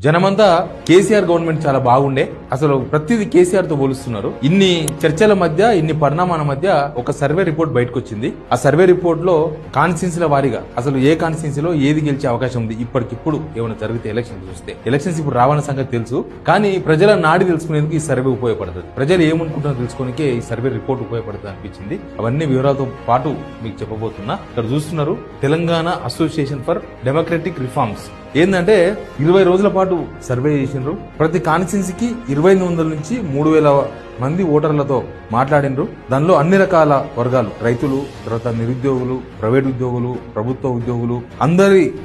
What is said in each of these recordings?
జనమంతా కేసీఆర్ గవర్నమెంట్ చాలా బాగుండే, అసలు ప్రతిదీ కేసీఆర్ తో పోలుస్తున్నారు. ఇన్ని చర్చల మధ్య, ఇన్ని పరిణామాల మధ్య ఒక సర్వే రిపోర్ట్ బయటకు వచ్చింది. ఆ సర్వే రిపోర్ట్ లో కాన్స్టిట్యూన్సీల వారీగా అసలు ఏ కాన్స్టిట్యూన్సీలో ఏది గెలిచే అవకాశం ఉంది ఇప్పటికిప్పుడు ఏమైనా జరిగితే ఎలక్షన్స్ చూస్తే. ఎలక్షన్స్ ఇప్పుడు రావాలన్న సంగతి తెలుసు, కానీ ప్రజల నాడి తెలుసుకునేందుకు ఈ సర్వే ఉపయోగపడుతుంది. ప్రజలు ఏమనుకుంటున్నారో తెలుసుకోనికే ఈ సర్వే రిపోర్ట్ ఉపయోగపడుతుంది అనిపించింది. అవన్నీ వివరాలతో పాటు మీకు చెప్పబోతున్నా. ఇక్కడ చూస్తున్నారు Telangana association for democratic reforms. ఏంటంటే 20 రోజుల పాటు సర్వే చేసిండ్రు. ప్రతి కాన్స్టిట్యున్సీకి 2500 నుంచి 3000 మంది ఓటర్లతో మాట్లాడినరు. దానిలో అన్ని రకాల వర్గాలు, రైతులు, తర్వాత నిరుద్యోగులు, ప్రైవేట్ ఉద్యోగులు, ప్రభుత్వ ఉద్యోగులు,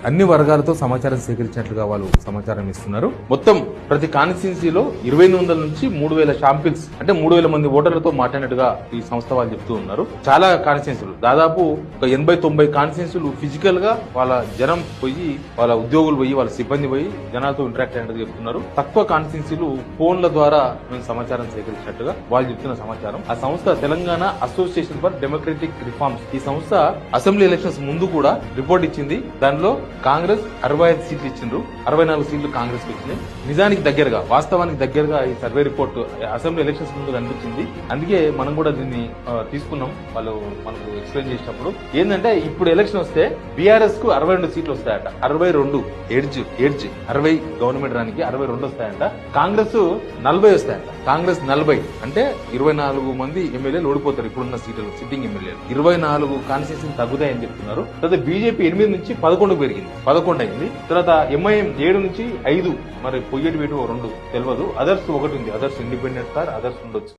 అన్ని వర్గాలతో సమాచారం సేకరించినట్లుగా వాళ్ళు సమాచారం ఇస్తున్నారు. మొత్తం ప్రతి కాన్స్టిట్యున్సీలో 2500 నుంచి 3000 శాంపిల్స్, అంటే 3000 మంది ఓటర్లతో మాట్లాడినట్టుగా ఈ సంస్థ వాళ్ళు చెప్తూ ఉన్నారు. చాలా కాన్స్టిట్యున్సీలు, దాదాపు ఒక 80-90 కాన్స్టిట్యున్సీలు ఫిజికల్ గా వాళ్ళ జనం పోయి, వాళ్ళ ఉద్యోగులు పోయి, వాళ్ళ సిబ్బంది పోయి జనాలతో ఇంటరాక్ట్ అయినట్టు చెప్తున్నారు. తక్కువ కాన్స్టిట్యున్సీలు ఫోన్ల ద్వారా మేము సమాచారం సేకరించినట్టుగా వాళ్ళు చెప్తున్న సమాచారం. ఆ సంస్థ Telangana association for democratic reforms. ఈ సంస్థ అసెంబ్లీ ఎలక్షన్స్ ముందు కూడా రిపోర్ట్ ఇచ్చింది. దానిలో కాంగ్రెస్ 65 సీట్లు ఇచ్చిండ్రు, 64 సీట్లు కాంగ్రెస్ కి వచ్చినాయి. నిజానికి దగ్గరగా, వాస్తవానికి దగ్గరగా ఈ సర్వే రిపోర్ట్ అసెంబ్లీ ఎలక్షన్స్ ముందు కనిపించింది. అందుకే మనం కూడా దీన్ని తీసుకున్నాం. వాళ్ళు మనకు ఎక్స్ప్లెయిన్ చేసినప్పుడు ఏంటంటే, ఇప్పుడు ఎలక్షన్ వస్తే బీఆర్ఎస్ కు 62 సీట్లు వస్తాయట. 62 ఎడ్జ్ 60 గవర్నమెంట్ రానికి 62 వస్తాయంట. కాంగ్రెస్ 40 వస్తాయంట. కాంగ్రెస్ 40 అంటే 24 మంది ఎమ్మెల్యేలు ఓడిపోతారు. ఇప్పుడున్న సీట్లలో సిట్టింగ్ ఎమ్మెల్యేలు 24 కాన్స్టిట్యూన్సీ తగ్గుతాయని చెప్తున్నారు. తర్వాత బీజేపీ 8 నుంచి 11 పెరిగింది, 11 అయింది. తర్వాత ఎంఐఎం 7 నుంచి 5, మరి పొయ్యేటి వీటి 2 తెలియదు. అదర్స్ 1 ఉంది. అదర్స్ ఇండిపెండెంట్ సార్, అదర్స్ ఉండొచ్చు.